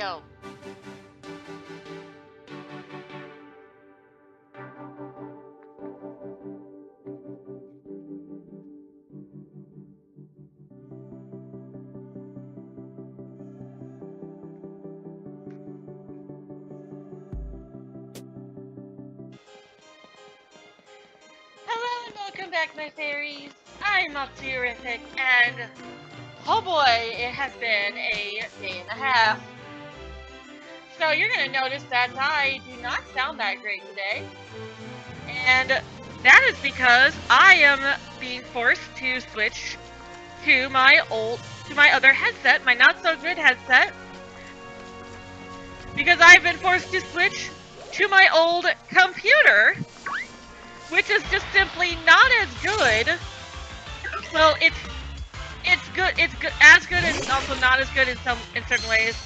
video. Hello and welcome back, my fairies. I'm Opterific, and oh boy, it has been a day and a half. So you're gonna notice that I do not sound that great today, and that is because I am being forced to switch to my other headset, my not so good headset, because I've been forced to switch to my old computer, which is just simply not as good. Well, it's good. It's good, as good as also not as good in certain ways.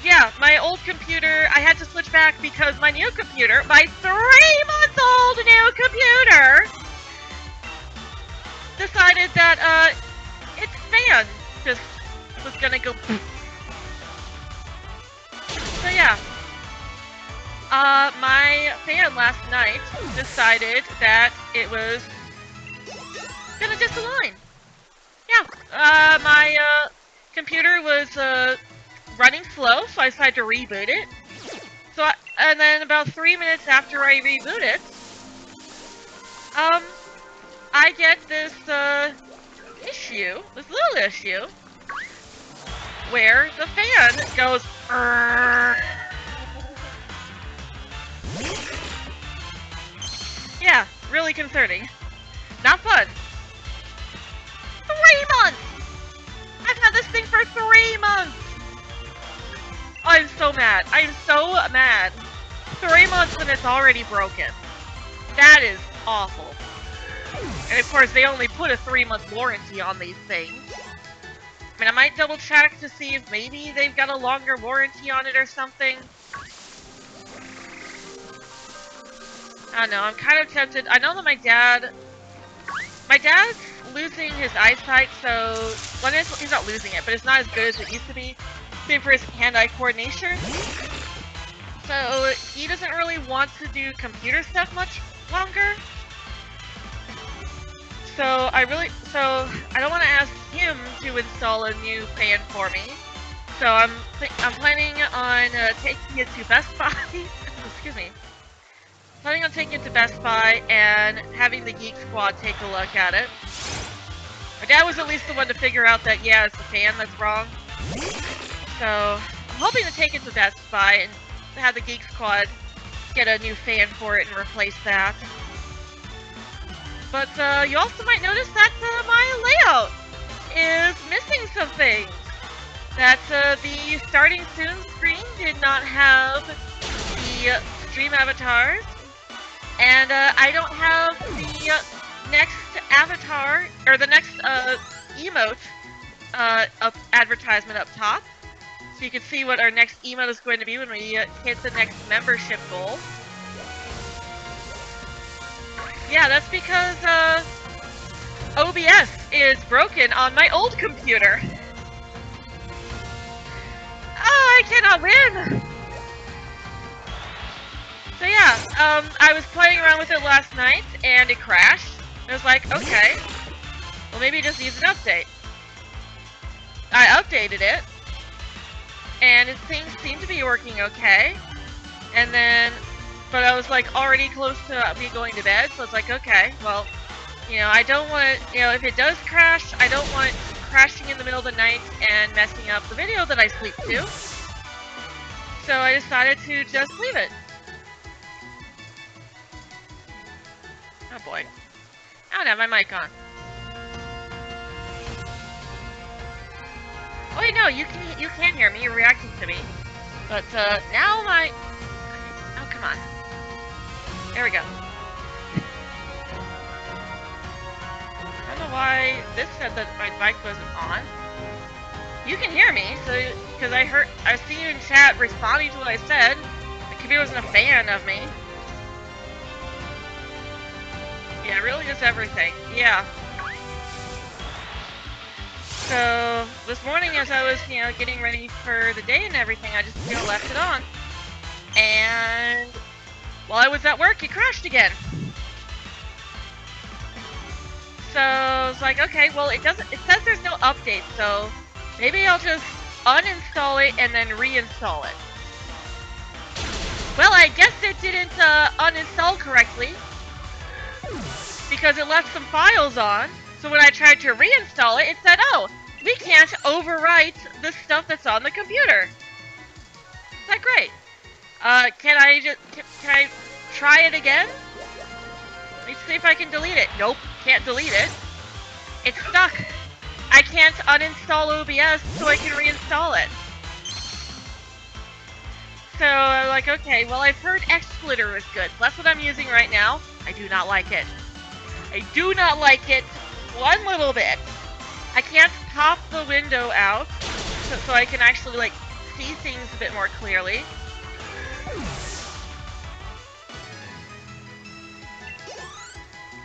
Yeah, my old computer, I had to switch back because my new computer, my 3-month-old new computer, decided that its fan just was gonna go. So yeah. My fan last night decided that it was gonna disalign. Yeah, my computer was running slow, so I decided to reboot it. So, and then about 3 minutes after I reboot it, I get this issue, this little issue, where the fan goes. Yeah, really concerning. Not fun. 3 months! I've had this thing for 3 months! I'm so mad. I'm so mad. 3 months and it's already broken. That is awful. And of course, they only put a 3-month warranty on these things. I mean, I might double check to see if maybe they've got a longer warranty on it or something. I don't know, I'm kind of tempted. I know that my dad's losing his eyesight, so, well, he's not losing it, but it's not as good as it used to be. Same for his hand-eye coordination. So, he doesn't really want to do computer stuff much longer. So, I don't want to ask him to install a new fan for me. So, I'm planning on taking it to Best Buy. Excuse me. Planning on taking it to Best Buy and having the Geek Squad take a look at it. My dad was at least the one to figure out that, yeah, it's the fan that's wrong. So, I'm hoping to take it to Best Buy and have the Geek Squad get a new fan for it and replace that. But, you also might notice that, my layout is missing some things. That, the Starting Soon screen did not have the stream avatars. And, I don't have the next avatar, or the next, emote, advertisement up top. So you can see what our next emote is going to be when we hit the next membership goal. Yeah, that's because, OBS is broken on my old computer. Oh, I cannot win! So yeah, I was playing around with it last night, and it crashed. I was like, okay, well maybe it just needs an update. I updated it, and things seemed to be working okay. And then, but I was like already close to me going to bed, so it's like, okay, well, you know, I don't want it, you know, if it does crash, I don't want it crashing in the middle of the night and messing up the video that I sleep to. So I decided to just leave it. Oh boy. I don't have my mic on. Oh wait, no, you can hear me, you're reacting to me. But now my... Oh, come on. There we go. I don't know why this said that my mic wasn't on. You can hear me, so because I see you in chat responding to what I said. The computer wasn't a fan of me. Yeah, really just everything. Yeah. So this morning, as I was, getting ready for the day and everything, I just, left it on. And while I was at work, it crashed again. So I was like, okay, well, it says there's no update, so maybe I'll just uninstall it and then reinstall it. Well, I guess it didn't uninstall correctly because it left some files on. So when I tried to reinstall it, it said, oh, we can't overwrite the stuff that's on the computer. Is that great? Can I try it again? Let's see if I can delete it. Nope, can't delete it. It's stuck. I can't uninstall OBS so I can reinstall it. So I'm like, okay, well, I've heard XSplitter is good. That's what I'm using right now. I do not like it. I do not like it one little bit. I can't pop the window out so I can actually, like, see things a bit more clearly.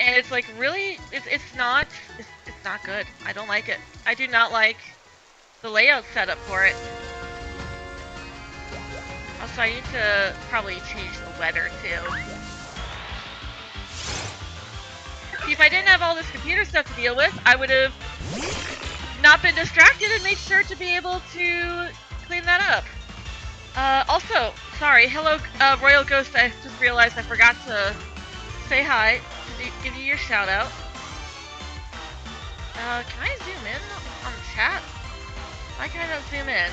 And it's like, really, it's not good. I don't like it. I do not like the layout setup for it. Also, I need to probably change the weather too. See, if I didn't have all this computer stuff to deal with, I would have not been distracted and made sure to be able to clean that up. Also, sorry, hello, Royal Ghost. I just realized I forgot to say hi, to give you your shout out. Can I zoom in on the chat? Why can't I zoom in?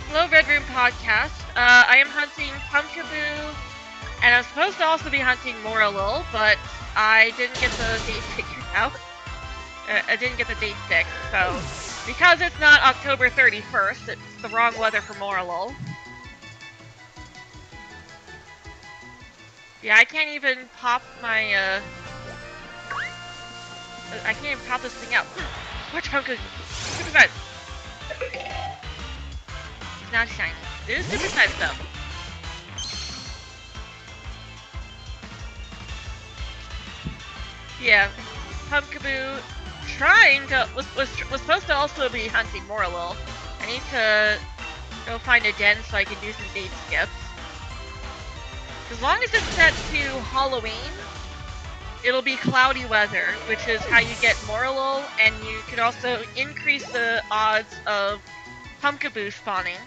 Hello, Red Room Podcast. I am hunting Pumpkaboo, and I'm supposed to also be hunting Moralul, but I didn't get the date figured out. I didn't get the date fixed, so because it's not October 31st, it's the wrong weather for Moralul. Yeah, I can't even pop my, I can't even pop this thing out. Watch Pumpkaboo. Super size. It's not shiny. It is super size though. Yeah, Pumpkaboo was supposed to also be hunting Moralul. I need to go find a den so I can do some date skips. As long as it's set to Halloween, it'll be cloudy weather, which is how you get Moralul, and you can also increase the odds of Pumpkaboo spawning.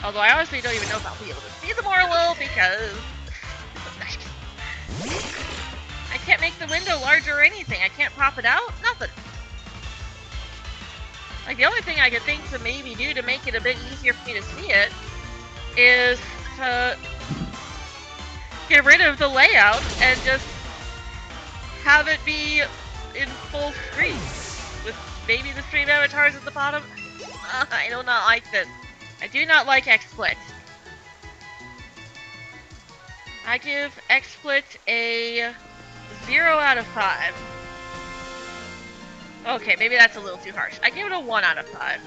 Although I honestly don't even know if I'll be able to see the Moralul because I can't make the window larger or anything. I can't pop it out. Nothing. Like, the only thing I could think to maybe do to make it a bit easier for me to see it is to get rid of the layout and just have it be in full screen with maybe the stream avatars at the bottom. I do not like this. I do not like XSplit. I give XSplit a 0 out of 5. Okay, maybe that's a little too harsh. I give it a 1 out of 5.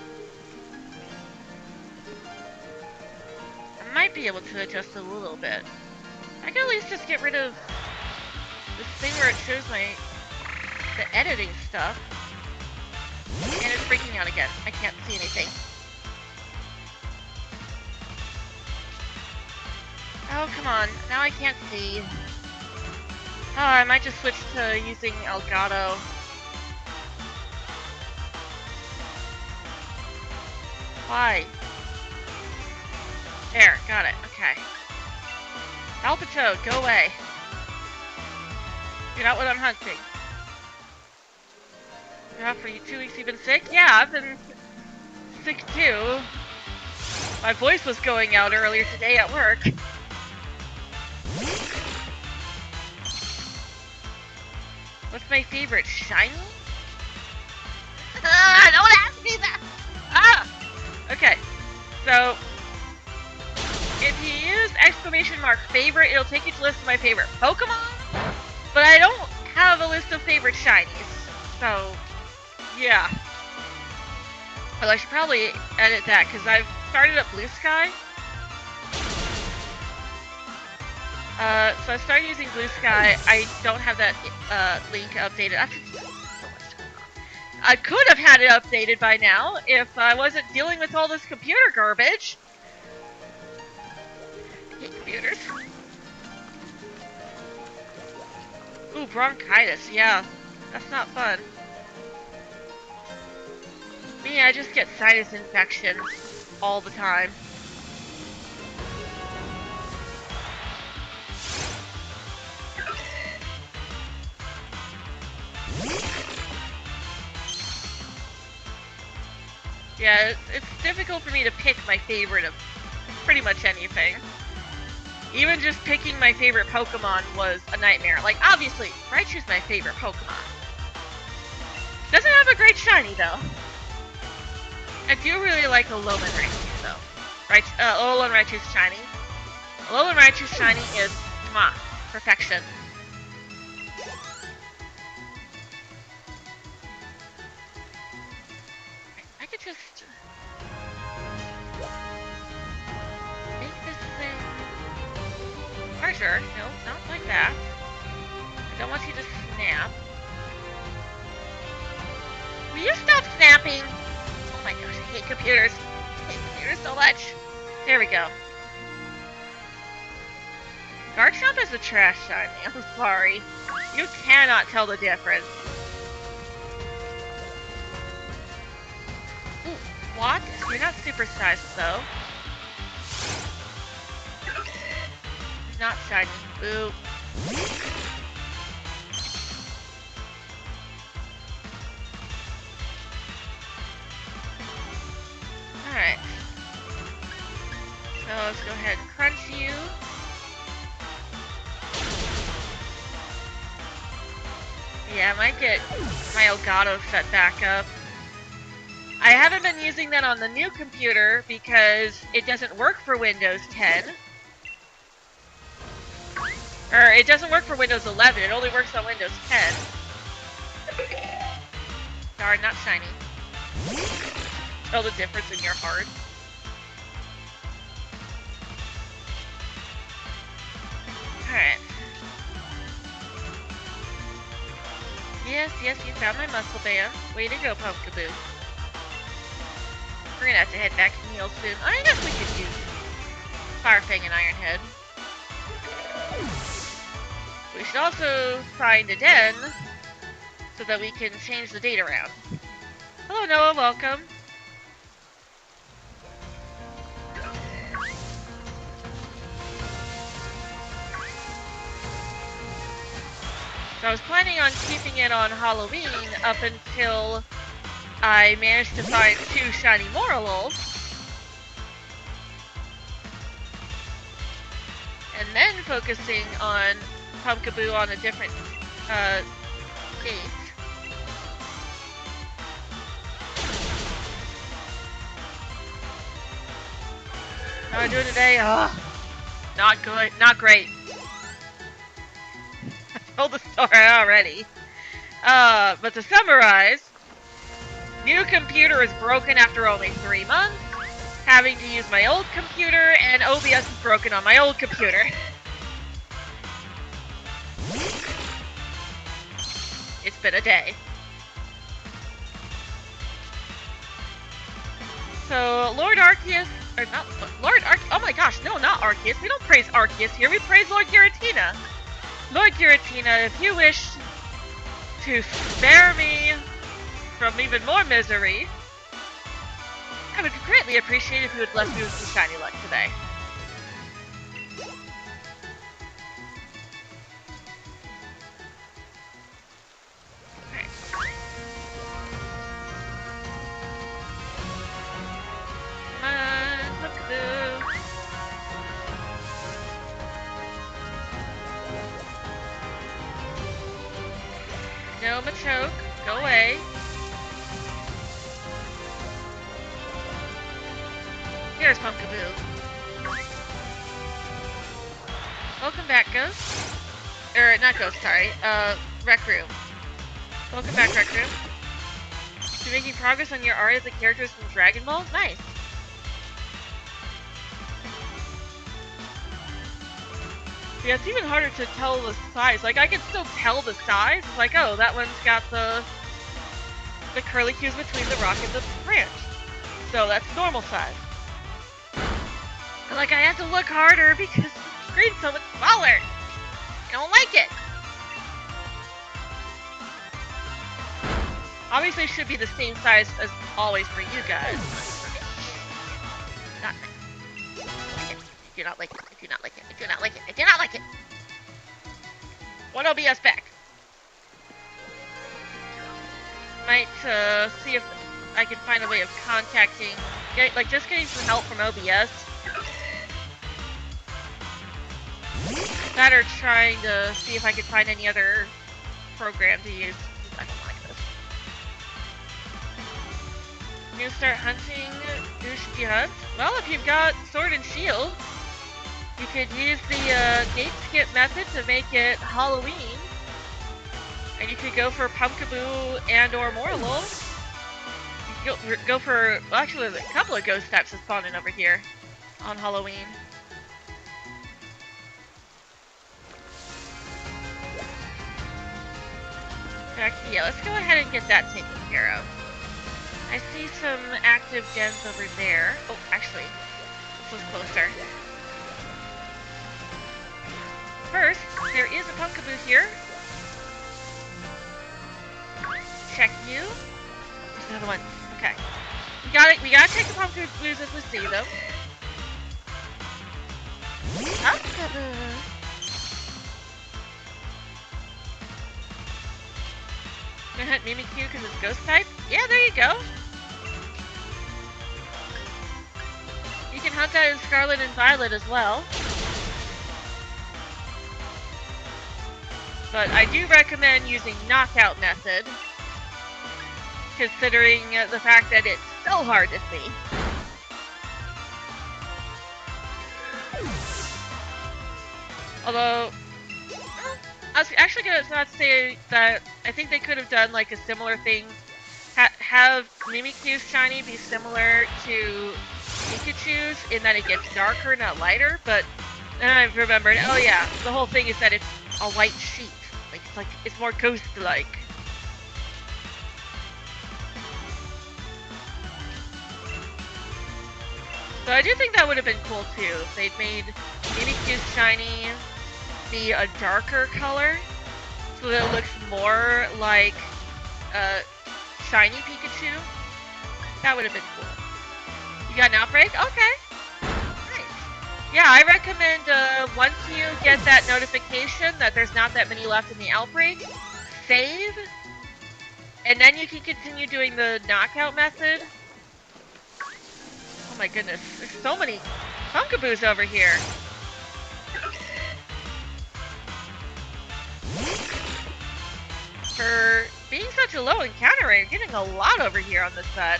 I might be able to adjust a little bit. I can at least just get rid of this thing where it shows the editing stuff. And it's freaking out again. I can't see anything. Oh, come on. Now I can't see. Oh, I might just switch to using Elgato. Why? There, got it. Okay. Alpatoad, go away. You're not what I'm hunting. You're out for 2 weeks, you've been sick? Yeah, I've been sick too. My voice was going out earlier today at work. What's my favorite? Shiny? Don't ask me that! Ah! Okay, so if you use !favorite, it'll take you to a list of my favorite Pokemon, but I don't have a list of favorite shinies, so yeah. Well, I should probably edit that, because I've started up Blue Sky. So I started using Blue Sky. I don't have that link updated. I could have had it updated by now if I wasn't dealing with all this computer garbage. I hate computers. Ooh, bronchitis. Yeah, that's not fun. Me, I just get sinus infections all the time. Yeah, it's difficult for me to pick my favorite of pretty much anything. Even just picking my favorite Pokemon was a nightmare. Like, obviously, Raichu's my favorite Pokemon. Doesn't have a great shiny, though. I do really like Alolan Raichu, though. Alolan Raichu's shiny. Alolan Raichu's shiny is, mwah, perfection. I could just make this thing larger. No, not like that. I don't want you to snap. Will you stop snapping? Oh my gosh, I hate computers. I hate computers so much. There we go. Garchomp is a trash shiny. I'm sorry. You cannot tell the difference. Ooh, what? You're not supersized though. Not shiny. Boo. Alright. So let's go ahead and crunch you. Yeah, I might get my Elgato set back up. I haven't been using that on the new computer because it doesn't work for Windows 10. Or it doesn't work for Windows 11, it only works on Windows 10. Darn, not shiny. Tell the difference in your heart. Alright. Yes, you found my muscle band. Way to go, Pumpkaboo. We're gonna have to head back and heal soon. I guess we could use Firefang and Ironhead. We should also find a den so that we can change the date around. Hello, Noah, welcome. So I was planning on keeping it on Halloween up until I managed to find 2 shiny Moralols. And then focusing on Pumpkaboo on a different date. How am I doing today? Not good, not great. I told the story already. But to summarize, new computer is broken after only 3 months. Having to use my old computer, and OBS is broken on my old computer. It's been a day. So, Lord Arceus, or not, Lord Arceus, oh my gosh, no, not Arceus. We don't praise Arceus here, we praise Lord Giratina. Lord Giratina, if you wish to spare me from even more misery, I would greatly appreciate if you would bless me with some shiny luck today. No, Machoke, go away. Here's Pumpkaboo. Welcome back, Ghost. Or, not Ghost, sorry. Rec Room. Welcome back, Rec Room. You're making progress on your art of the characters from Dragon Ball? Nice. Yeah, it's even harder to tell the size. Like, I can still tell the size. It's like, oh, that one's got the curlicues between the rock and the branch. So that's normal size. But, like, I have to look harder because the screen's so much smaller. I don't like it. Obviously, it should be the same size as always for you guys. Not nice. I do not like it. I do not like it. I do not like it. I do not like it. One OBS back. Might see if I can find a way of contacting, just getting some help from OBS. That or trying to see if I could find any other program to use. I don't like this. You start hunting Ushki Hunt? Well, if you've got Sword and Shield, you could use the gate skip method to make it Halloween. And you could go for Pumpkaboo and or Morlul. You could go for, well, actually there's a couple of ghost types that spawn in over here on Halloween. Yeah, let's go ahead and get that taken care of. I see some active gens over there. Oh, actually, this was closer. First, there is a Pumpkaboo here. Check you. There's another one. Okay. We gotta check the Pumpkaboos as we see them. Pumpkaboo. I'm gonna hunt Mimikyu because it's ghost type. Yeah, there you go. You can hunt that in Scarlet and Violet as well. But I do recommend using knockout method, considering the fact that it's so hard to see. Although, I was actually going to say that I think they could have done like a similar thing. Have Mimikyu's shiny be similar to Pikachu's in that it gets darker, not lighter. But then I remembered, oh yeah, the whole thing is that it's a white sheet. Like it's more ghost-like. So I do think that would have been cool too if they'd made Mimikyu's shiny be a darker color, so that it looks more like shiny Pikachu. That would have been cool. You got an outbreak? Okay. Nice. Yeah, I recommend once you get that notification that there's not that many left in the outbreak, save, and then you can continue doing the knockout method. Oh my goodness, there's so many Pumpkaboos over here. For being such a low encounter rate, you're getting a lot over here on this set.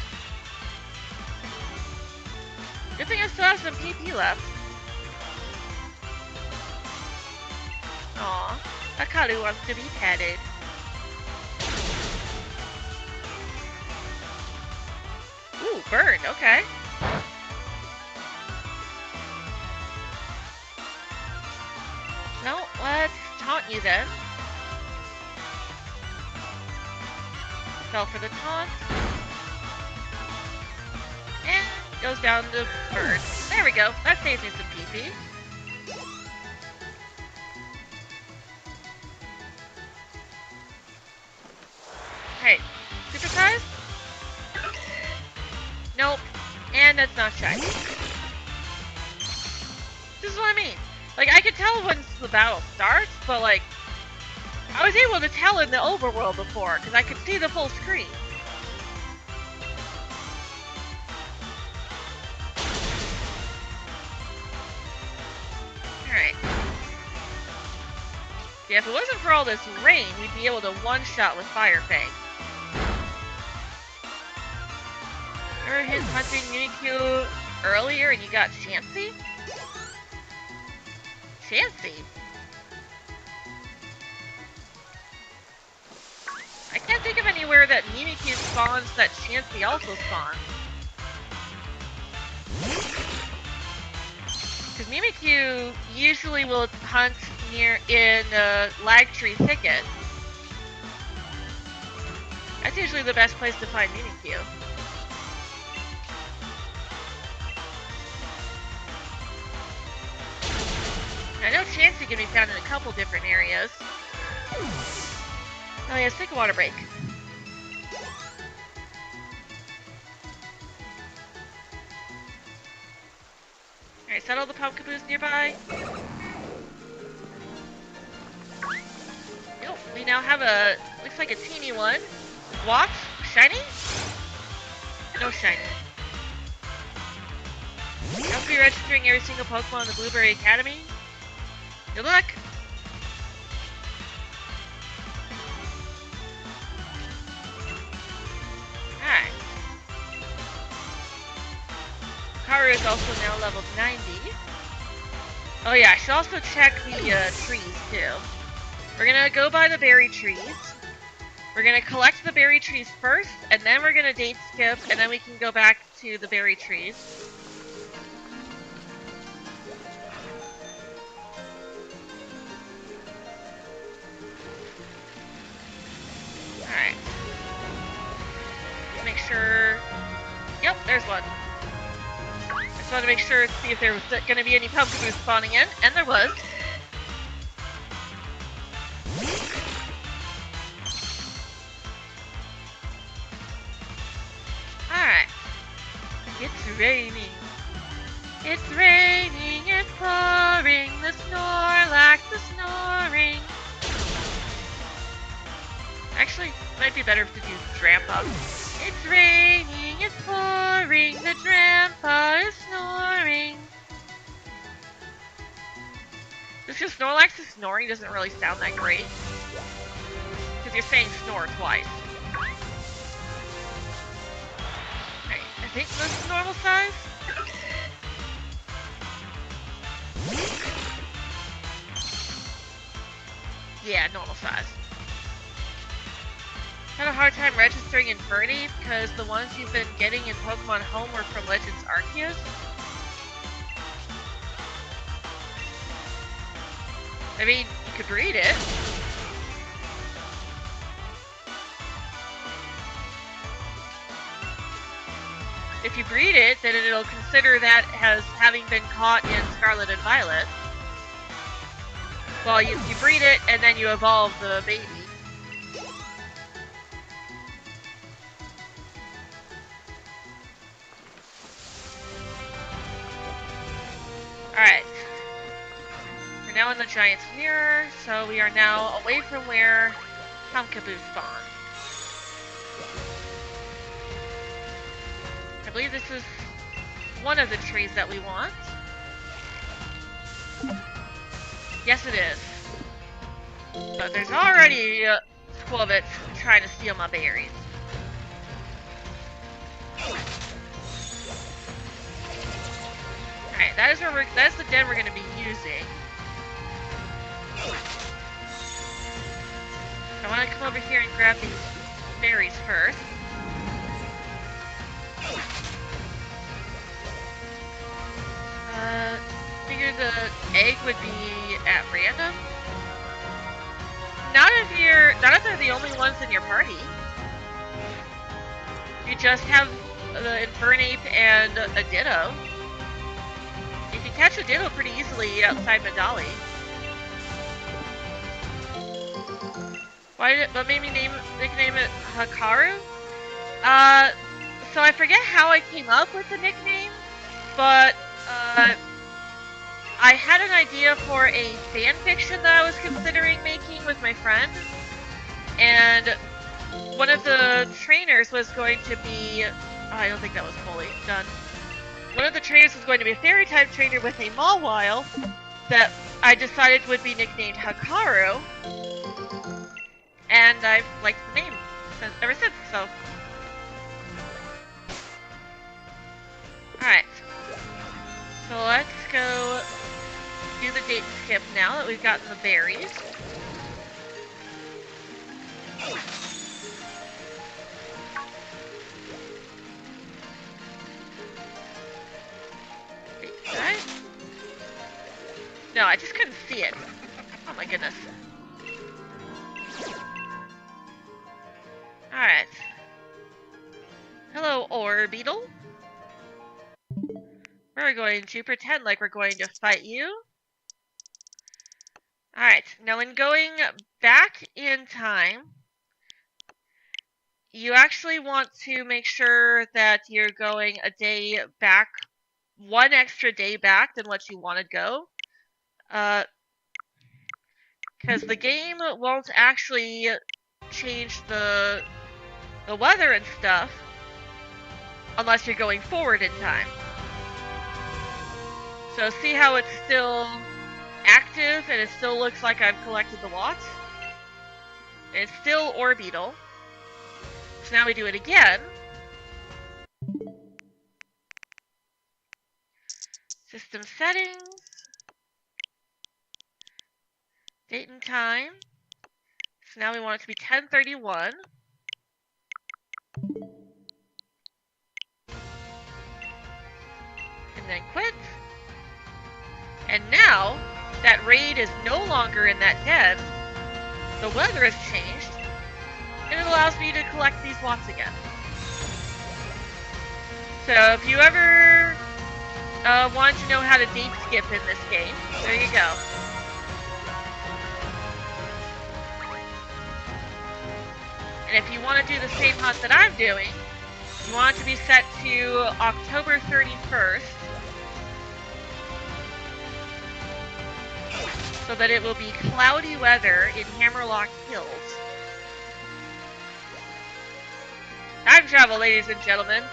Good thing I still have some PP left. Aw, Hikaru wants to be petted. Ooh, burned, okay. Well, let's taunt you then. Fell for the taunt. And goes down to burn. There we go. That saves me some PP. Hey, supersize? Nope. And that's not shiny. This is what I mean. Like, I could tell once the battle starts, but like, I was able to tell in the overworld before, because I could see the full screen. Alright. Yeah, if it wasn't for all this rain, we'd be able to one-shot with Fire Fang. Remember his hunting Mimikyu earlier and you got Chansey? Chansey? I can't think of anywhere that Mimikyu spawns that Chansey also spawns. Because Mimikyu usually will hunt in Lag Tree Thicket. That's usually the best place to find Mimikyu. I know Chansey can be found in a couple different areas. Oh yeah, let's take a water break. Alright, settle the Pumpkaboos nearby. Nope, we now have a, looks like a teeny one. Watch? Shiny? No shiny. Don't be registering every single Pokemon in the Blueberry Academy. Good luck! Alright. Karu is also now level 90. Oh yeah, I should also check the trees too. We're gonna go by the berry trees. We're gonna collect the berry trees first, and then we're gonna date skip, and then we can go back to the berry trees. Alright. Make sure... Yep, there's one. I just wanted to make sure to see if there was gonna be any Pumpkaboo spawning in, and there was. Alright. It's raining. It's raining, it's pouring, the Snorlax, the snoring. Actually, it might be better to do Drampa. It's raining, it's pouring, the Drampa is snoring. Just because Snorlax is snoring doesn't really sound that great. Because you're saying snore twice. Right, I think this is normal size. Yeah, normal size. Had a hard time registering Infernape because the ones you've been getting in Pokemon Home were from Legends Arceus. I mean, you could breed it. If you breed it, then it'll consider that as having been caught in Scarlet and Violet. Well, you breed it, and then you evolve the baby. Alright. We're now in the Giant's Mirror, so we are now away from where Pumpkaboo spawn. I believe this is one of the trees that we want. Yes, it is. But there's already Squavets trying to steal my berries. Alright, that's the den we're gonna be using. I wanna come over here and grab these berries first. Figure the egg would be at random. Not if they're the only ones in your party. You just have the Infernape and a Ditto. You can catch a Ditto pretty easily outside Medali. What made me nickname it Hakaru? So I forget how I came up with the nickname, but I had an idea for a fan fiction that I was considering making with my friend, and one of the trainers was going to be, I don't think that was fully done. One of the trainers was going to be a fairy type trainer with a Mawile that I decided would be nicknamed Hakaru, and I've liked the name ever since, so. Alright. So let's go do the date skip now that we've gotten the berries. No, I just couldn't see it. my goodness. Alright. Hello, Orbeetle. We're going to pretend like we're going to fight you. Alright, now in going back in time, you actually want to make sure that you're going a day back, one extra day back than what you want to go. Because the game won't actually change the weather and stuff unless you're going forward in time. So see how it's still active and it still looks like I've collected the watts? And it's still Orbeetle. So now we do it again. System settings. Date and time. So now we want it to be 10:31. And then quit. And now that raid is no longer in that den. The weather has changed. And it allows me to collect these watts again. So if you ever want to know how to date skip in this game, there you go. And if you want to do the same hunt that I'm doing, you want it to be set to October 31st. So that it will be cloudy weather in Hammerlock Hills. Time travel, ladies and gentlemen.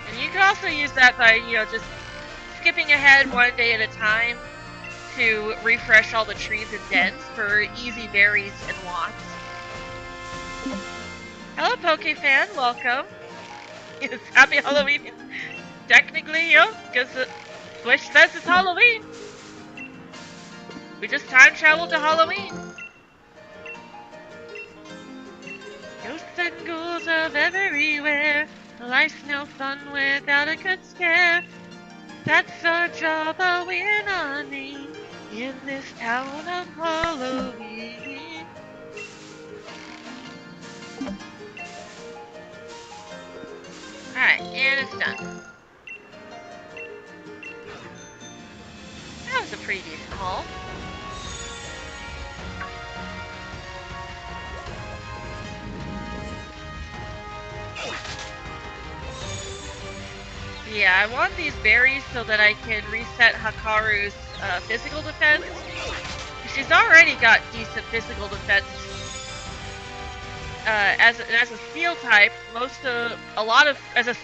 And you can also use that by, just skipping ahead one day at a time to refresh all the trees and dens for easy berries and watts. Hello, PokeFan, welcome. Yes, happy Halloween. Technically, because Swish says it's Halloween. We just time traveled to Halloween. Ghosts and ghouls of everywhere. Life's no fun without a good scare. That's our job, but we're not named in this town of Halloween. Alright, and it's done. That was a pretty decent haul. Yeah, I want these berries so that I can reset Hikaru's physical defense. She's already got decent physical defense. As a steel type, as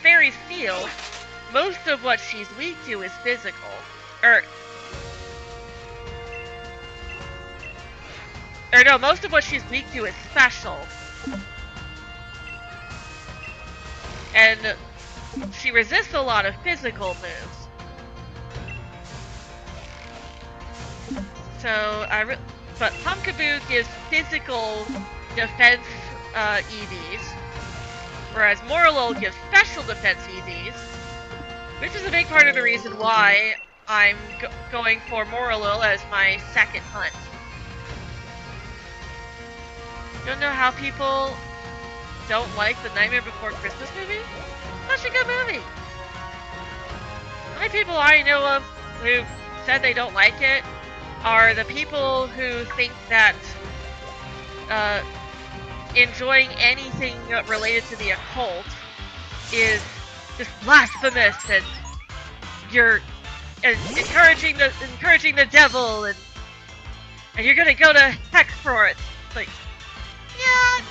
fairy steel, most of what she's weak to is physical. No, most of what she's weak to is special. And she resists a lot of physical moves. But Pumpkaboo gives physical defense EVs, whereas Morlul gives special defense EVs, which is a big part of the reason why I'm going for Morlul as my second hunt. Don't know how people don't like the Nightmare Before Christmas movie? Such a good movie. The only people I know of who said they don't like it are the people who think that enjoying anything related to the occult is just blasphemous, and you're encouraging the devil, and you're gonna go to heck for it. It's like, yeah,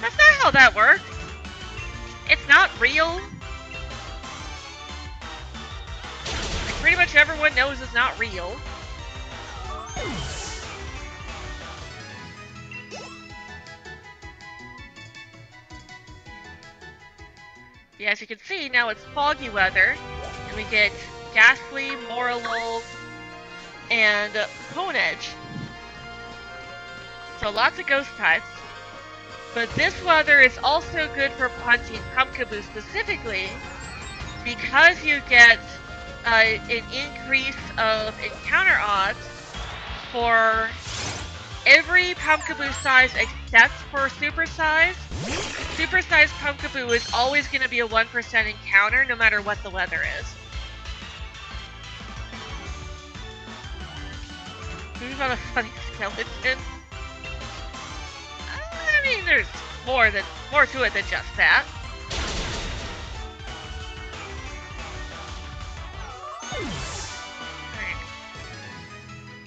that's not how that works. It's not real. Like, pretty much everyone knows it's not real. Yeah, as you can see, now it's foggy weather, And we get Ghastly, Morlul, and Ponedge. So lots of ghost types. But this weather is also good for punching Pumpkaboo specifically because you get an increase of encounter odds for every Pumpkaboo size except for Super Size. Super Size Pumpkaboo is always going to be a 1% encounter no matter what the weather is. Who's on a funny skeleton? I mean, there's more to it than just that.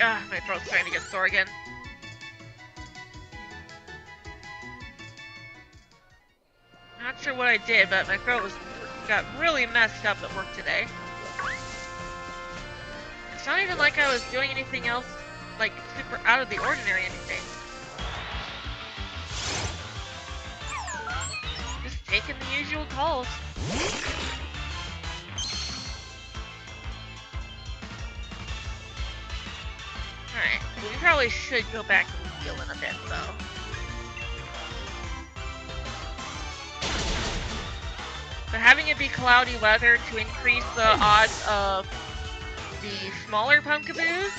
Alright. My throat's starting to get sore again. Not sure what I did, but my throat got really messed up at work today. It's not even like I was doing anything else, like, super out of the ordinary anything. Just taking the usual calls. Alright, well, we probably should go back and heal in a bit, though. But having it be cloudy weather to increase the odds of the smaller Pumpkaboos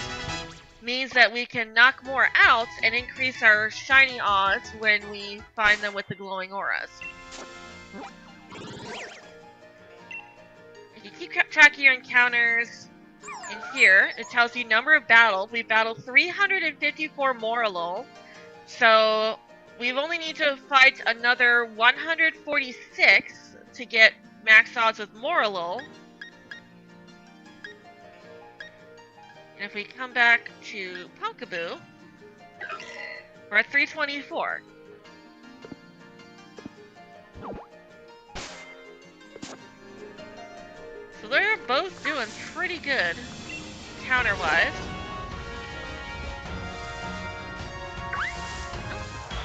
means that we can knock more out and increase our shiny odds when we find them with the glowing auras. If you keep track of your encounters in here, it tells you number of battles. We battled 354 Morlul, so we only need to fight another 146 to get max odds with Morlul. And if we come back to Pumpkaboo, we're at 324. So they're both doing pretty good, counter-wise.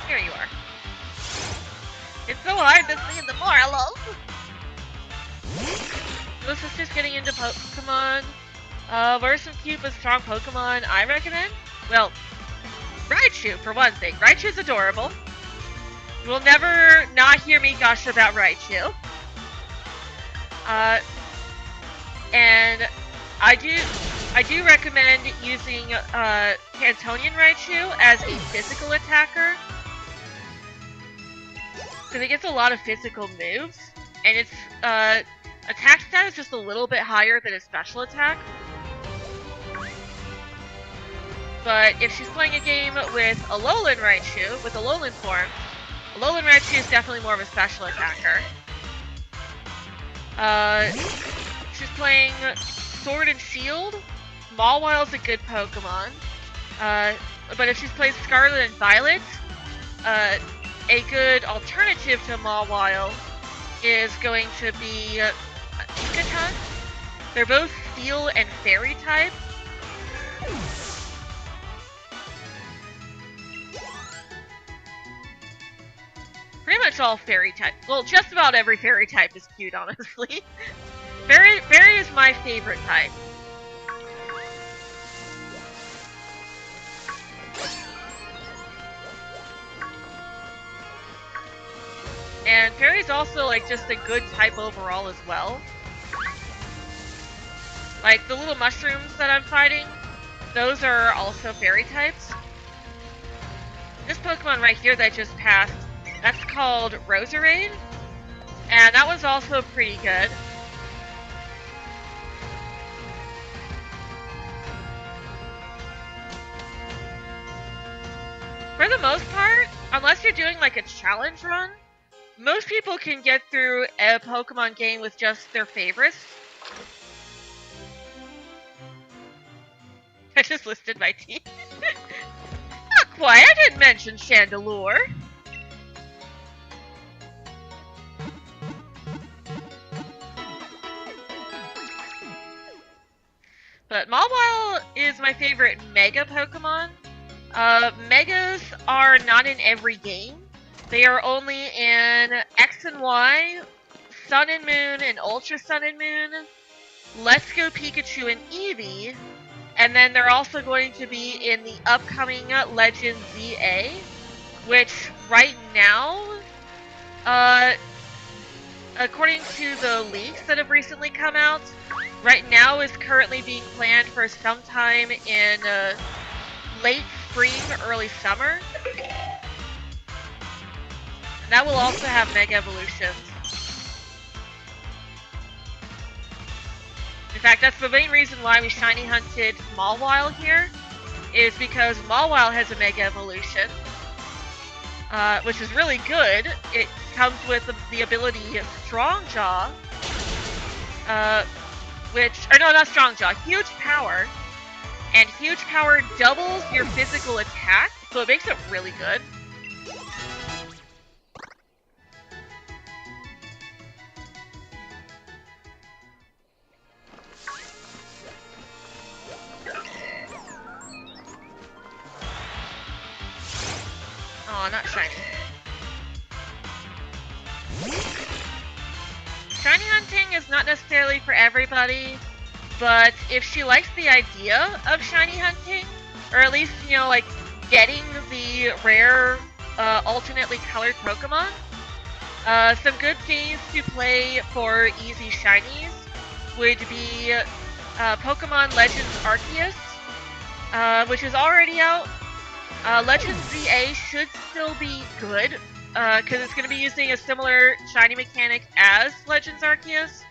Here you are. It's so hard to see the Morlul. This is just getting into Pokemon. What are some cute but strong Pokemon I recommend? Well, Raichu, for one thing. Raichu's adorable. You will never not hear me gush about Raichu. And I do recommend using Cantonian Raichu as a physical attacker. Because it gets a lot of physical moves, and its attack stat is just a little bit higher than its special attack. But if she's playing a game with Alolan Raichu, with Alolan form, Alolan Raichu is definitely more of a special attacker. She's playing Sword and Shield, Mawil's a good Pokemon. But if she's playing Scarlet and Violet, a good alternative to Mawile is going to be Ikaton. They're both Steel and Fairy type. Pretty much all Fairy type. Well, just about every Fairy type is cute, honestly. Fairy is my favorite type. And Fairy's also, like, just a good type overall as well. Like, the little mushrooms that I'm fighting, those are also Fairy types. This Pokemon right here that I just passed, that's called Roserade. And that was also pretty good. For the most part, unless you're doing, like, a challenge run, most people can get through a Pokemon game with just their favorites. I just listed my team. Not quite, I didn't mention Chandelure. But Mawile is my favorite Mega Pokemon. Megas are not in every game. They are only in X and Y, Sun and Moon, and Ultra Sun and Moon. Let's Go Pikachu and Eevee, and then they're also going to be in the upcoming Legends ZA, which right now, according to the leaks that have recently come out, right now is currently being planned for sometime in late spring, early summer. And that will also have Mega Evolutions. In fact, that's the main reason why we shiny hunted Mawile here, is because Mawile has a Mega Evolution, which is really good. It comes with the ability Strong Jaw, not Strong Jaw, Huge Power, and Huge Power doubles your physical attack, so it makes it really good. Aw, not shiny. Shiny hunting is not necessarily for everybody, but if she likes the idea of shiny hunting, or at least, you know, like, getting the rare, alternately colored Pokemon, some good games to play for easy shinies would be Pokemon Legends Arceus, which is already out. Legends ZA should still be good, because it's going to be using a similar shiny mechanic as Legends Arceus.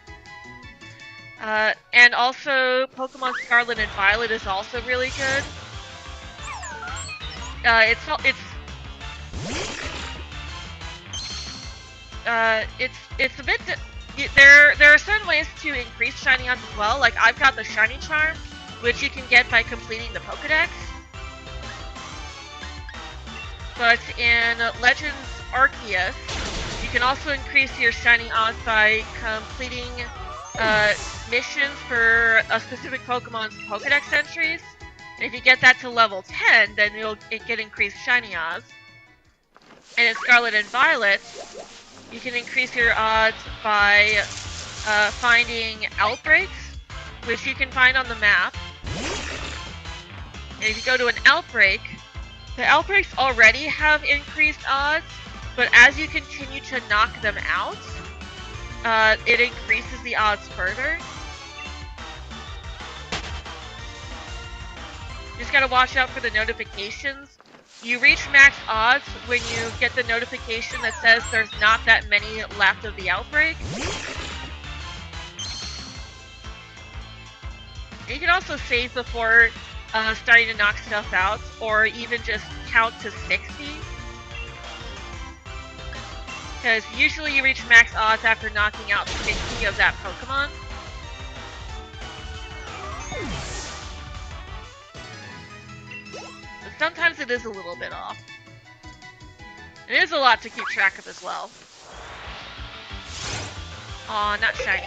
And also, Pokemon Scarlet and Violet is also really good. It's a bit. There are certain ways to increase shiny odds as well. Like I've got the Shiny Charm, which you can get by completing the Pokedex. But in Legends Arceus, you can also increase your shiny odds by completing missions for a specific Pokemon's Pokedex entries. And if you get that to level 10, then you'll get increased shiny odds. And in Scarlet and Violet, you can increase your odds by finding outbreaks, which you can find on the map. And if you go to an outbreak, the outbreaks already have increased odds, but as you continue to knock them out, it increases the odds further. You just gotta watch out for the notifications. You reach max odds when you get the notification that says there's not that many left of the outbreak. And you can also save before starting to knock stuff out, or even just count to 60. Because usually you reach max odds after knocking out 60 of that Pokemon. But sometimes it is a little bit off. It is a lot to keep track of as well. Aw, not shiny.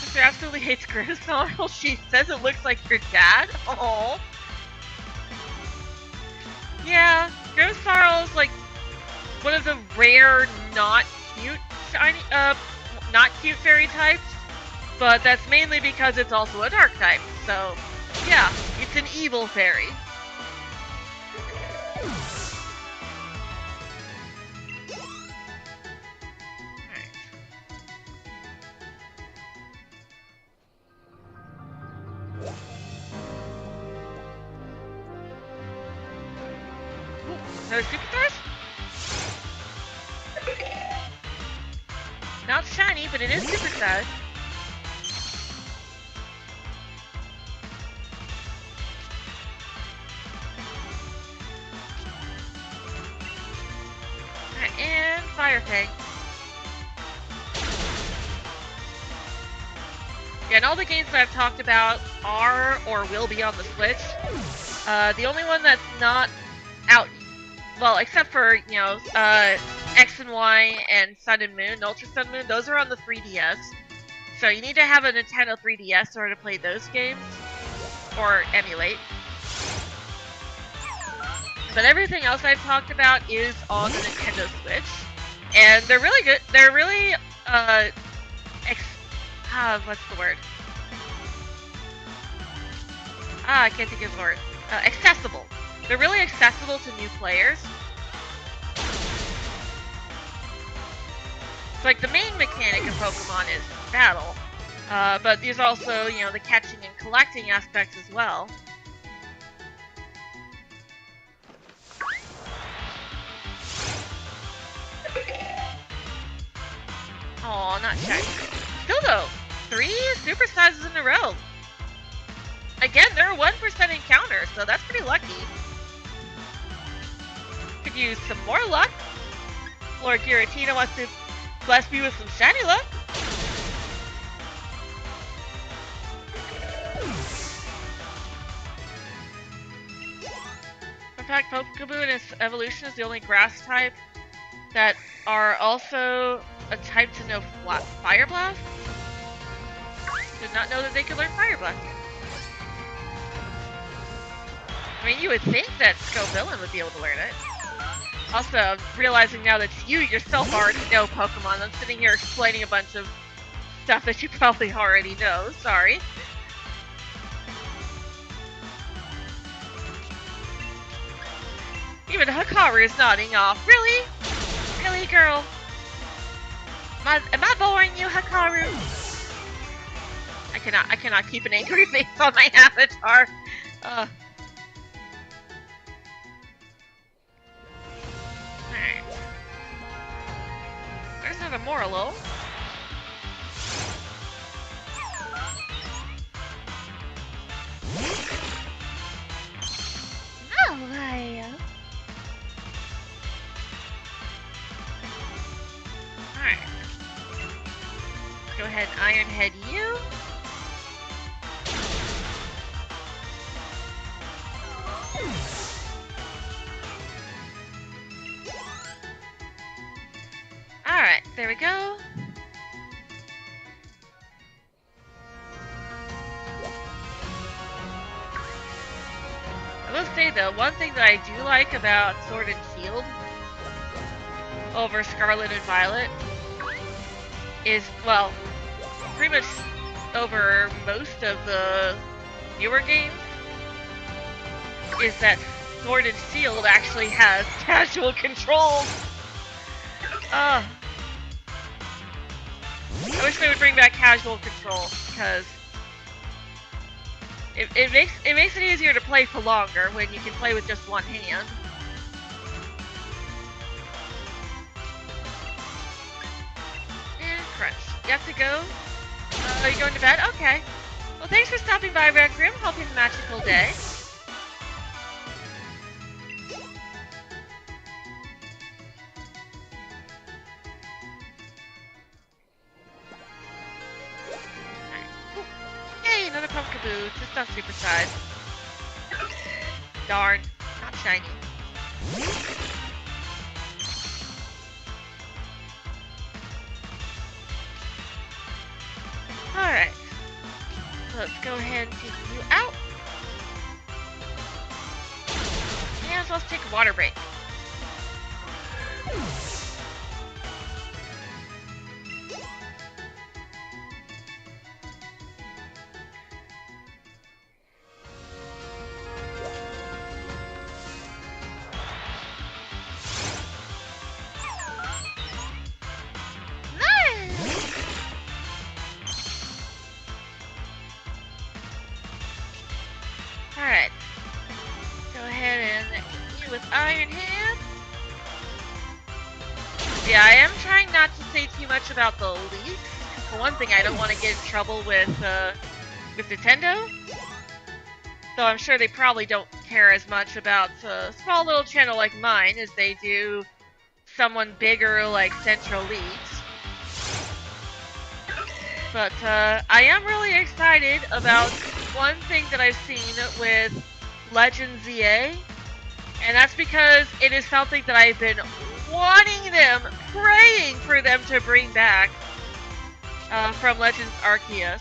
Sister absolutely hates Grimmsnarl. She says it looks like your dad. Aww. Yeah, Grimmsnarl is like one of the rare not cute shiny, not cute fairy types, but that's mainly because it's also a dark type. So, yeah, it's an evil fairy. No superstars? Not shiny, but it is superstars. And Fire Fang. Yeah, and all the games that I've talked about are or will be on the Switch. The only one that's not out, well, except for, you know, X and Y and Sun and Moon, Ultra Sun and Moon, those are on the 3DS. So you need to have a Nintendo 3DS in order to play those games, or emulate. But everything else I've talked about is on the Nintendo Switch, and they're really good. They're really what's the word? I can't think of the word. Accessible. They're really accessible to new players. So, like, the main mechanic of Pokemon is battle. But there's also, you know, the catching and collecting aspects as well. Oh, not shiny. Still though, 3 supersizes in a row. Again, they're a 1% encounter, so that's pretty lucky. Could use some more luck. Lord Giratina wants to bless me with some shiny luck. In fact, Pokeboo in its evolution is the only grass type that are also a type to know Fire Blast. Did not know that they could learn Fire Blast. I mean, you would think that Scovillain would be able to learn it. Also, I'm realizing now that you yourself already know Pokemon. I'm sitting here explaining a bunch of stuff that you probably already know. Sorry. Even Hikaru is nodding off. Really? Really, girl? Am I boring you, Hikaru? I cannot keep an angry face on my avatar. Alright. There's another Moralo. Oh, hi. Alright. Go ahead and Iron Head you. Alright, there we go. I will say though, one thing that I do like about Sword and Shield over Scarlet and Violet is, well, pretty much over most of the newer games, is that Sword and Shield actually has casual controls. I wish they would bring back casual control, because it makes it easier to play for longer when you can play with just one hand. And Crunch. You have to go? Are you going to bed? Okay. Well, thanks for stopping by, Red Grim. Hope you have a magical day. Yay, another Pumpkaboo. Just not super size. Darn. Not shiny. Alright. Let's go ahead and take you out. And so let's take a water break. Alright. Go ahead and hit you with Iron Hand. Yeah, I am trying not to say too much about the leaks. For one thing, I don't want to get in trouble with Nintendo. Though I'm sure they probably don't care as much about a small little channel like mine as they do someone bigger like Central Leaks. But I am really excited about one thing that I've seen with Legends ZA, and that's because it is something that I've been wanting them, praying for them to bring back from Legends Arceus.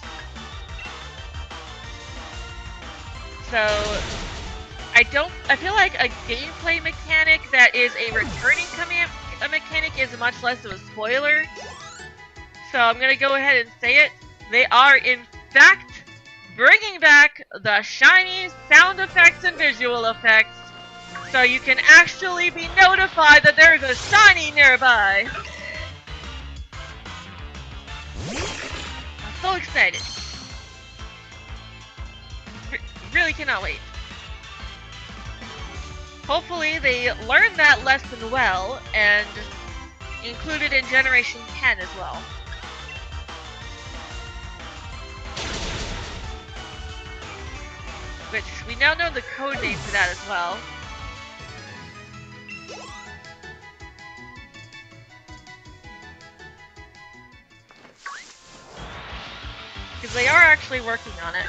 So I feel like a gameplay mechanic that is a returning command mechanic is much less of a spoiler So I'm gonna go ahead and say it. They are, in fact, bringing back the shiny sound effects and visual effects, so you can actually be notified that there's a shiny nearby. I'm so excited. Really cannot wait. Hopefully they learned that lesson well and include it in Generation 10 as well. Which we now know the code name for that as well. Because they are actually working on it.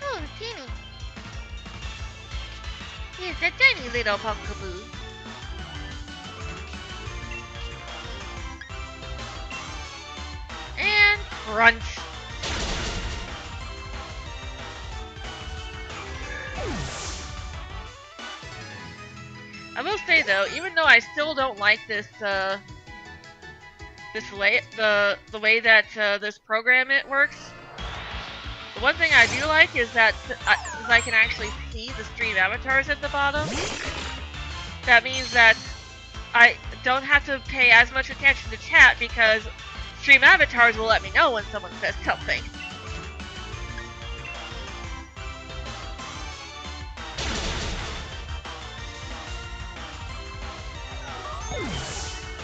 Oh, Timmy. He's a tiny little Pumpkaboo. And crunch. I will say though, even though I still don't like this the way that this program works, the one thing I do like is that I can actually see the stream avatars at the bottom. That means that I don't have to pay as much attention to chat because stream avatars will let me know when someone says something.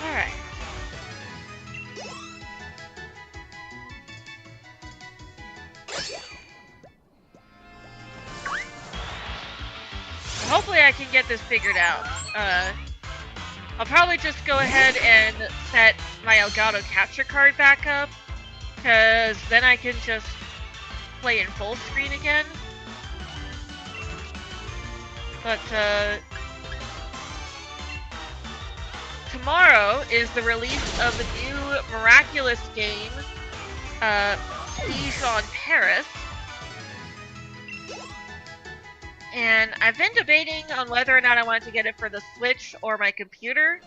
Alright. Hopefully I can get this figured out. I'll probably just go ahead and set my Elgato capture card back up, because then I can just play in full screen again. But, tomorrow is the release of the new Miraculous game, Siege on Paris. And I've been debating on whether or not I wanted to get it for the Switch or my computer.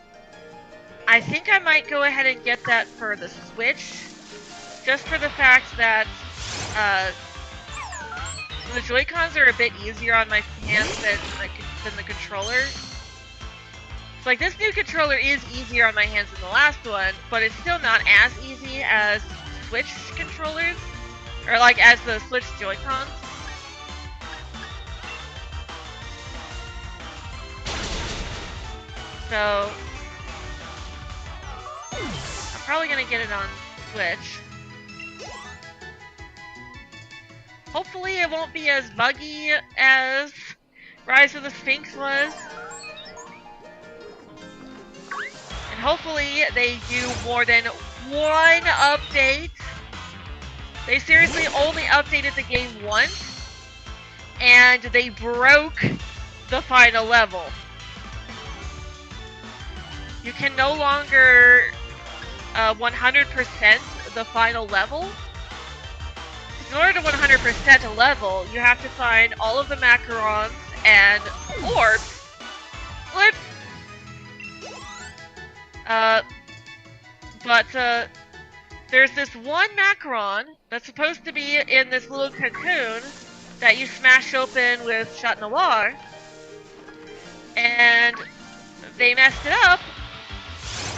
I think I might go ahead and get that for the Switch, just for the fact that the Joy-Cons are a bit easier on my hands than the controller. So, like, this new controller is easier on my hands than the last one, but it's still not as easy as Switch controllers, or like as the Switch Joy-Cons. So, I'm probably gonna get it on Switch. Hopefully it won't be as buggy as Rise of the Sphinx was. And hopefully they do more than one update. They seriously only updated the game once, and they broke the final level. You can no longer 100% the final level. In order to 100% a level, you have to find all of the macarons and orbs. But there's this one macaron that's supposed to be in this little cocoon that you smash open with Chat Noir, and they messed it up.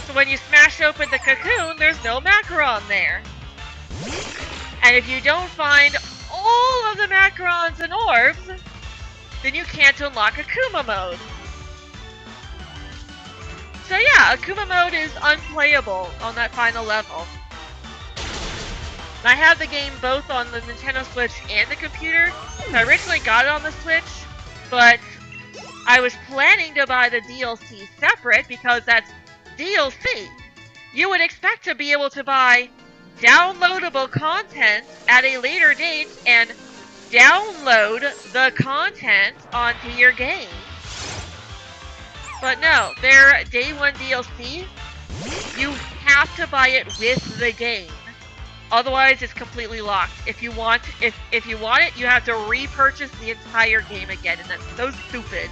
So when you smash open the cocoon, there's no macaron there. And if you don't find all of the macarons and orbs, then you can't unlock Akuma mode. So yeah, Akuma mode is unplayable on that final level. I have the game both on the Nintendo Switch and the computer. So I originally got it on the Switch, but I was planning to buy the DLC separate because that's DLC. You would expect to be able to buy downloadable content at a later date and download the content onto your game. But no, their day one DLC, you have to buy it with the game. Otherwise, it's completely locked. If you want it, you have to repurchase the entire game again, and that's so stupid.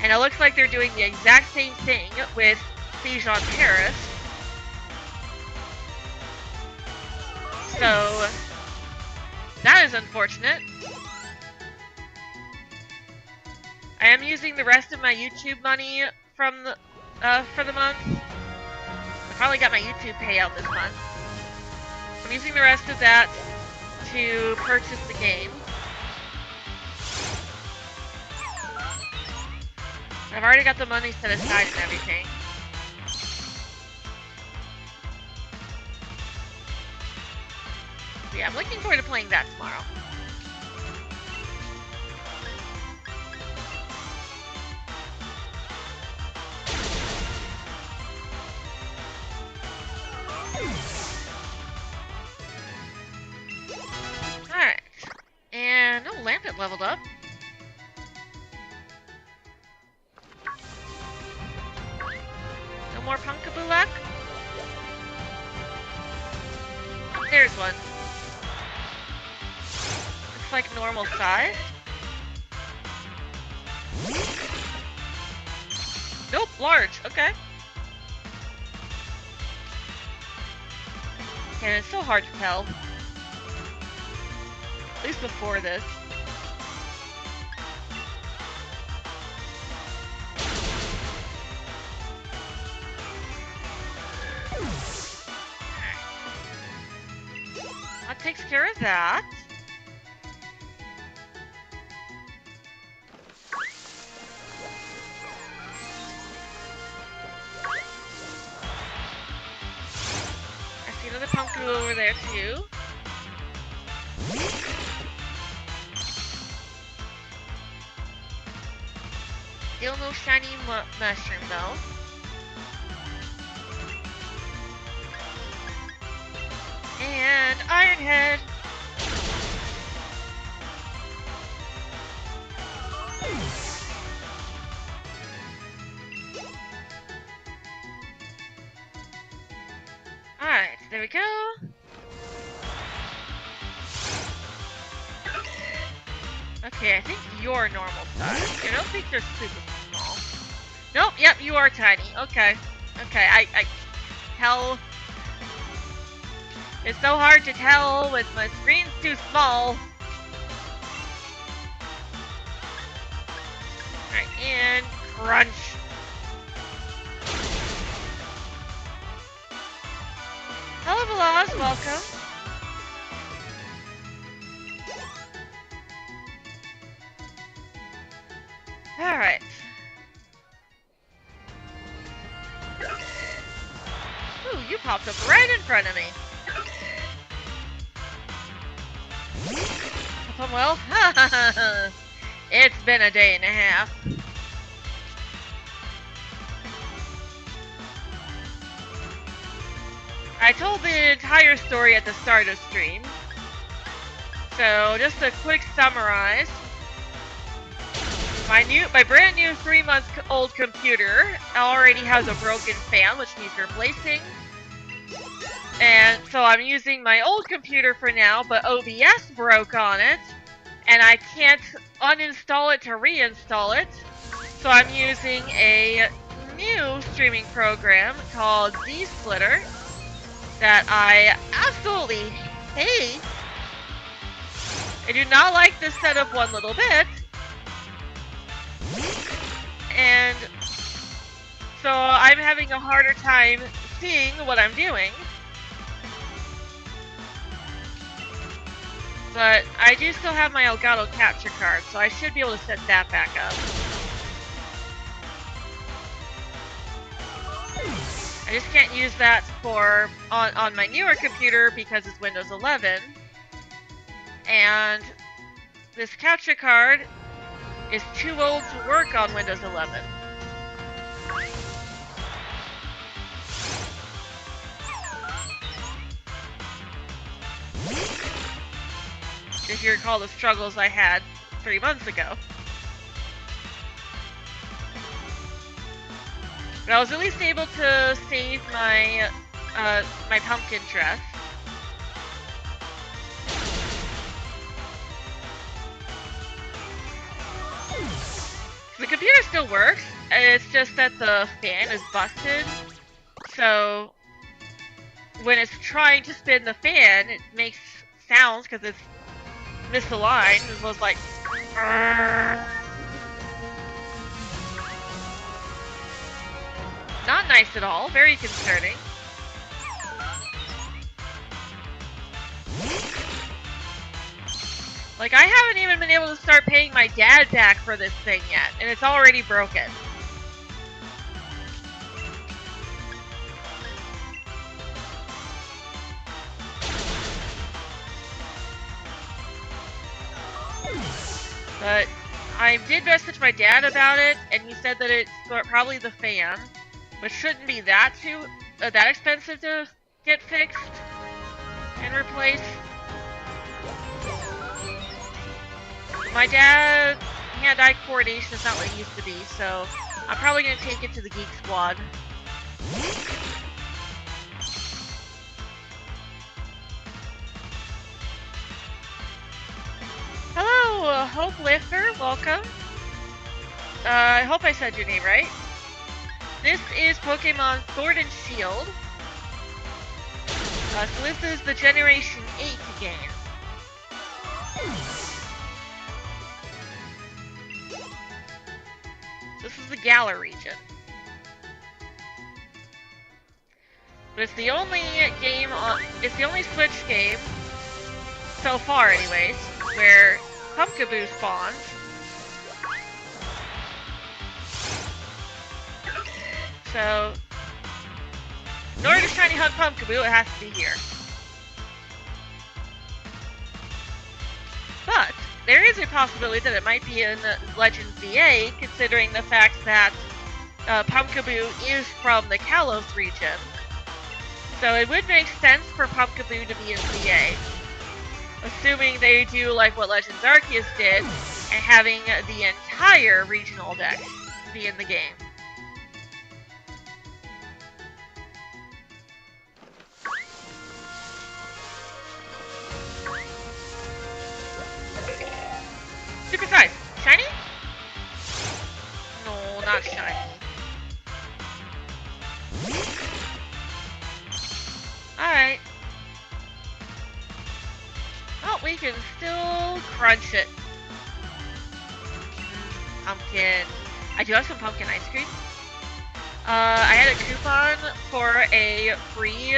And it looks like they're doing the exact same thing with Siege on Paris. So, that is unfortunate. I am using the rest of my YouTube money from the, for the month. I probably got my YouTube payout this month. I'm using the rest of that to purchase the game. I've already got the money set aside and everything. So yeah, I'm looking forward to playing that tomorrow. Alright. And no, Lampet leveled up. No more Pumpkaboo luck? There's one. Looks like normal size. Nope, large. Okay. And it's so hard to tell. At least before this. That takes care of that. I see another pumpkin over there too. Still no shiny mushroom though. And Ironhead. Alright, there we go. Okay, I think you're normal size. I don't think you're super small. Nope, yep, you are tiny. Okay. Okay, I tell. It's so hard to tell with my screen's too small. Alright, and crunch. Hello, Velaz, welcome. Alright. Ooh, you popped up right in front of me. Hope I'm well. It's been a day and a half. I told the entire story at the start of stream. So, just a quick summarize. My brand new 3-month-old computer already has a broken fan, which needs replacing. And so I'm using my old computer for now, but OBS broke on it, and I can't uninstall it to reinstall it. So I'm using a new streaming program called Z-Splitter that I absolutely hate. I do not like the setup one little bit. And so I'm having a harder time seeing what I'm doing. But I do still have my Elgato capture card, so I should be able to set that back up. I just can't use that for on my newer computer because it's Windows 11. And this capture card is too old to work on Windows 11. If you recall the struggles I had 3 months ago. But I was at least able to save my my pumpkin dress. The The computer still works, it's just that the fan is busted. So when it's trying to spin the fan, it makes sounds because it's misaligned. It was like... Not nice at all, very concerning. Like, I haven't even been able to start paying my dad back for this thing yet, and it's already broken. But I did message my dad about it, and he said that it's probably the fan, which shouldn't be that expensive to get fixed and replaced. My dad's hand-eye coordination is not what it used to be, so I'm probably going to take it to the Geek Squad. Hello, Hope Lifter, welcome. I hope I said your name right. This is Pokemon Sword and Shield. So this is the Generation 8 game. This is the Galar region. But it's the only game it's the only Switch game, so far anyways, where Pumpkaboo spawns. So, in order to shiny hunt Pumpkaboo, it has to be here. But there is a possibility that it might be in Legends VA, considering the fact that Pumpkaboo is from the Kalos region. So it would make sense for Pumpkaboo to be in VA. Assuming they do like what Legends Arceus did, and having the entire regional deck be in the game. Super size. Shiny? No, not shiny. Alright. Oh, we can still crunch it. Pumpkin. I do have some pumpkin ice cream. I had a coupon for a free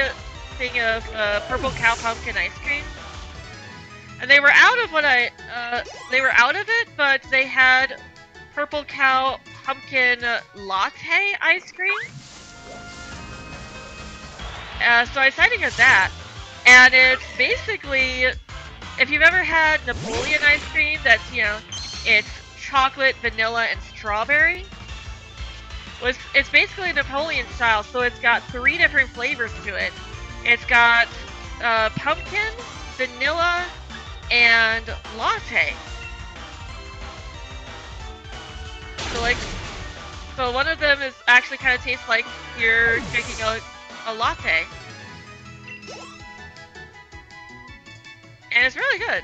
thing of Purple Cow pumpkin ice cream. And they were out of they were out of it, but they had Purple Cow pumpkin latte ice cream. So I decided to get that. And it's basically, if you've ever had Napoleon ice cream, that's, you know, it's chocolate, vanilla, and strawberry. Well, it's basically Napoleon style, so it's got 3 different flavors to it. It's got pumpkin, vanilla, and latte. So one of them is actually kind of tastes like you're drinking a latte. And it's really good.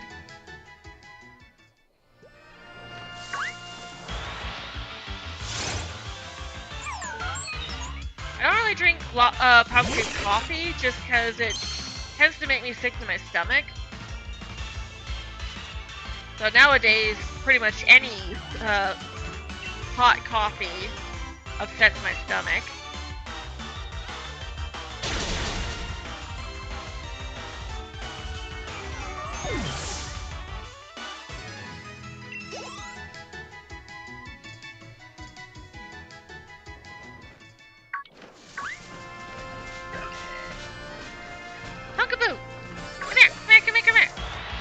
I don't really drink pumpkin coffee just because it tends to make me sick to my stomach. So nowadays, pretty much any hot coffee upsets my stomach. Pumpkaboo! Come here! Come here, come here, come here!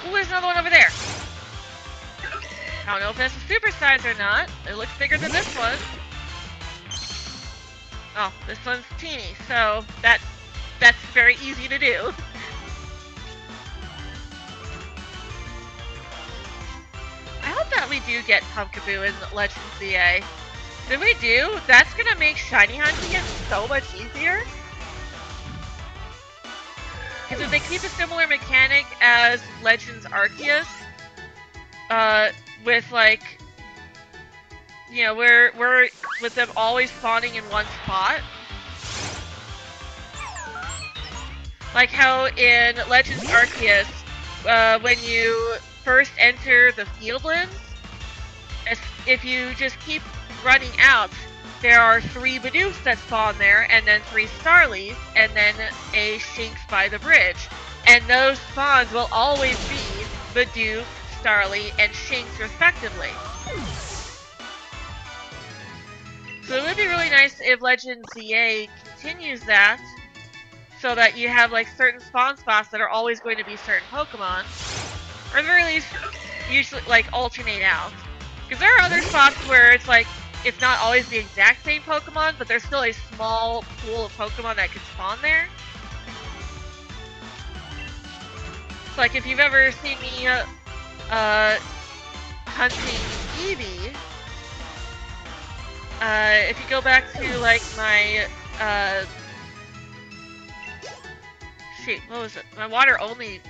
Ooh, there's another one over there. I don't know if that's a super size or not. It looks bigger than this one. Oh, this one's teeny, so that's very easy to do. I hope that we do get Pumpkaboo in Legends VA. If we do, that's gonna make shiny hunting so much easier. Because if they keep a similar mechanic as Legends Arceus, with like, you know, we're with them always spawning in one spot. Like how in Legends Arceus, when you first enter the Fieldlands, if you just keep running out, there are 3 Bidoofs that spawn there, and then 3 Starlies, and then a Shinx by the bridge. And those spawns will always be Bidoof, Starly, and Shinx respectively. So it would be really nice if Legends ZA continues that, so that you have like certain spawn spots that are always going to be certain Pokemon, or at the very least, usually like alternate out. Because there are other spots where it's like, it's not always the exact same Pokemon, but there's still a small pool of Pokemon that can spawn there. It's like if you've ever seen me hunting Eevee, if you go back to like my shoot, what was it? My water only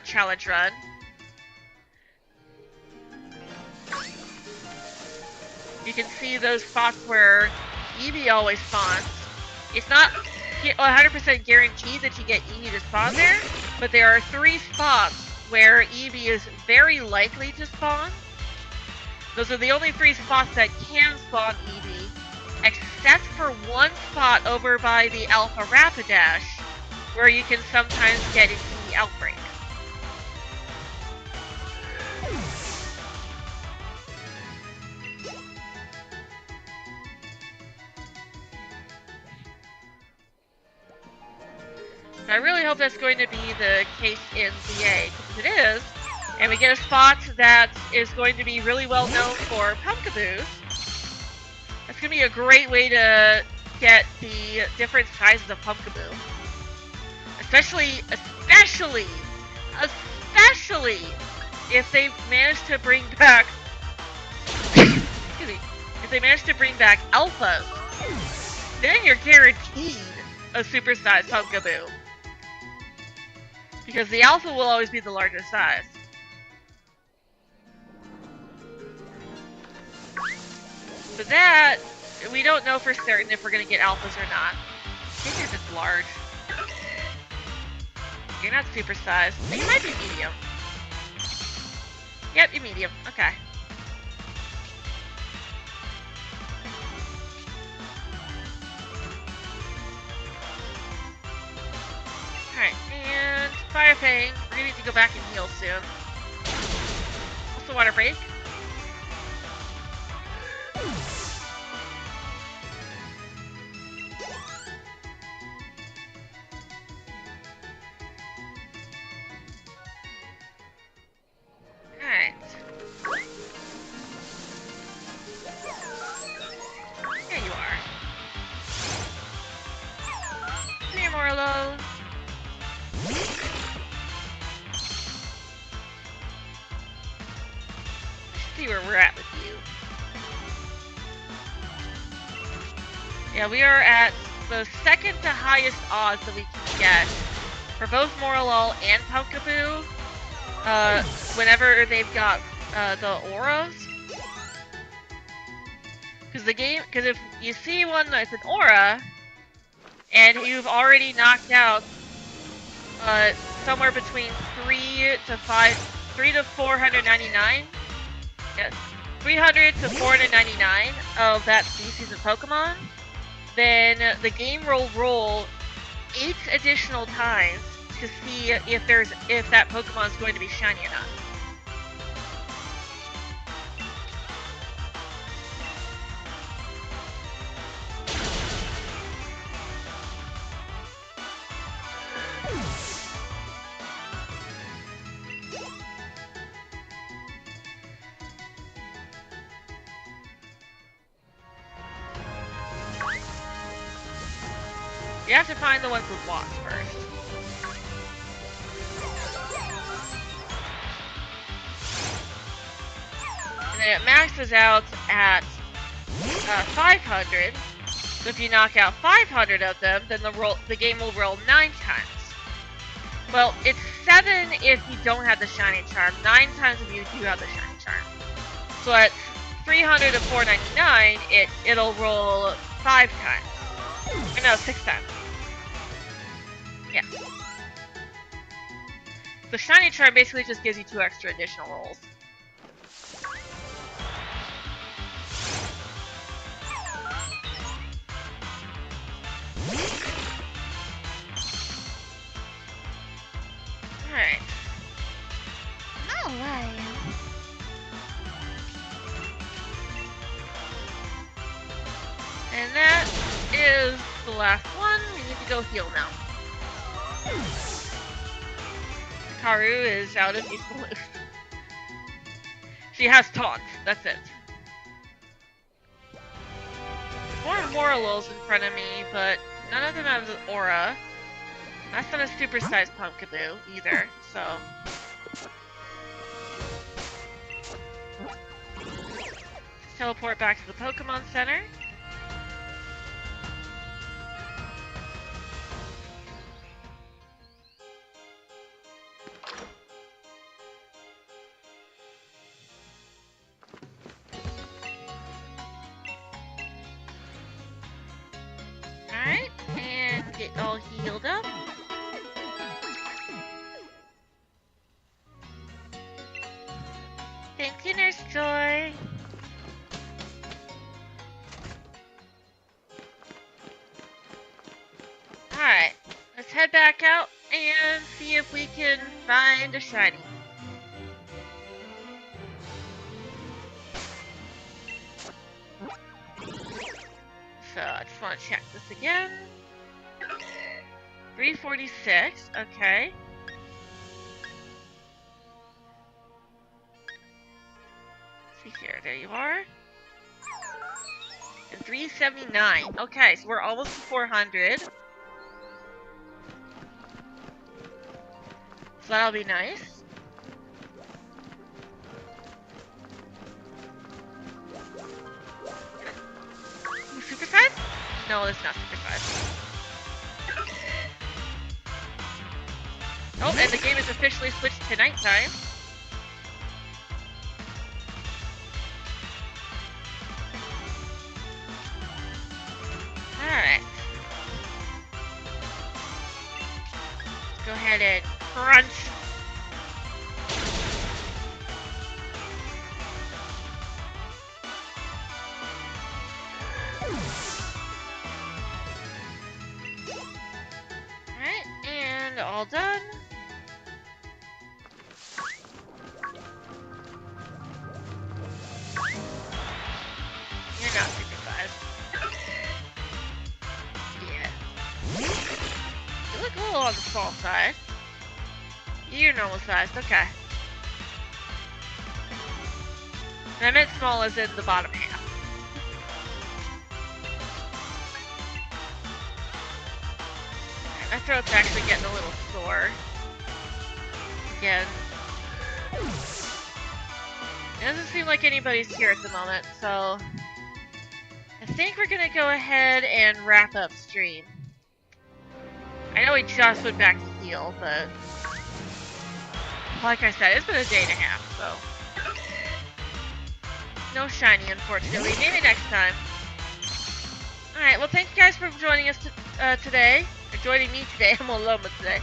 challenge run. You can see those spots where Eevee always spawns. It's not 100% guaranteed that you get Eevee to spawn there, but there are 3 spots where Eevee is very likely to spawn. Those are the only 3 spots that can spawn Eevee, except for one spot over by the Alpha Rapidash, where you can sometimes get an Eevee outbreak. I really hope that's going to be the case in ZA, because if it is, and we get a spot that is going to be really well known for Pumpkaboos, that's going to be a great way to get the different sizes of Pumpkaboo. Especially if they manage to bring back, excuse me, if they manage to bring back alphas, then you're guaranteed a supersized Pumpkaboo. Because the alpha will always be the largest size. But that, we don't know for certain if we're going to get alphas or not. I think they're just large. You're not super sized. You might be medium. Yep, you're medium. Okay. Alright, and Fire Fang. We're gonna need to go back and heal soon. Also Water Break. Alright. There you are. Come here, Morlo. Let's see where we're at with you. Yeah, we are at the second to highest odds that we can get for both Morlul and Pumpkaboo. Whenever they've got the auras. Because if you see one that's an aura, and you've already knocked out somewhere between 3 to 499, yes, 300 to 499 of that species of Pokemon, then the game will roll 8 additional times to see if that Pokemon is going to be shiny or not. You have to find the ones with walks first. And then it maxes out at 500. So if you knock out 500 of them, then the game will roll 9 times. Well, it's 7 if you don't have the Shining Charm, 9 times if you do have the Shining Charm. So at 300 to 499, it'll roll 5 times. Or no, 6 times. Yeah. The shiny charm basically just gives you 2 extra additional rolls. Alright. No way. And that is the last one. We need to go heal now. Karu is out of useful moves. She has taunt, that's it. There's more Morolils in front of me, but none of them have an aura. That's not a supersized Pumpkaboo either, so... Teleport back to the Pokemon Center. Alright, and get all healed up. Thank you, Nurse Joy. Alright, let's head back out and see if we can find a shiny. So, I just want to check this again. 346, okay. Let's see here, there you are. And 379, okay, so we're almost to 400. So that'll be nice. Super size? No, it's not super size. Oh, and the game is officially switched to nighttime. Alright. Go ahead and crunch. Alright, and all done. You're not super sized. Yeah. You look a little on the small side. You're normal sized, okay. And I meant small as in the bottom half. My throat's actually getting a little sore. Again. It doesn't seem like anybody's here at the moment, so... I think we're gonna go ahead and wrap up stream. I know we just went back to heal, but... Like I said, it's been a day and a half, so... No shiny, unfortunately. Maybe next time. Alright, well thank you guys for joining us today. Or joining me today. I'm alone with today.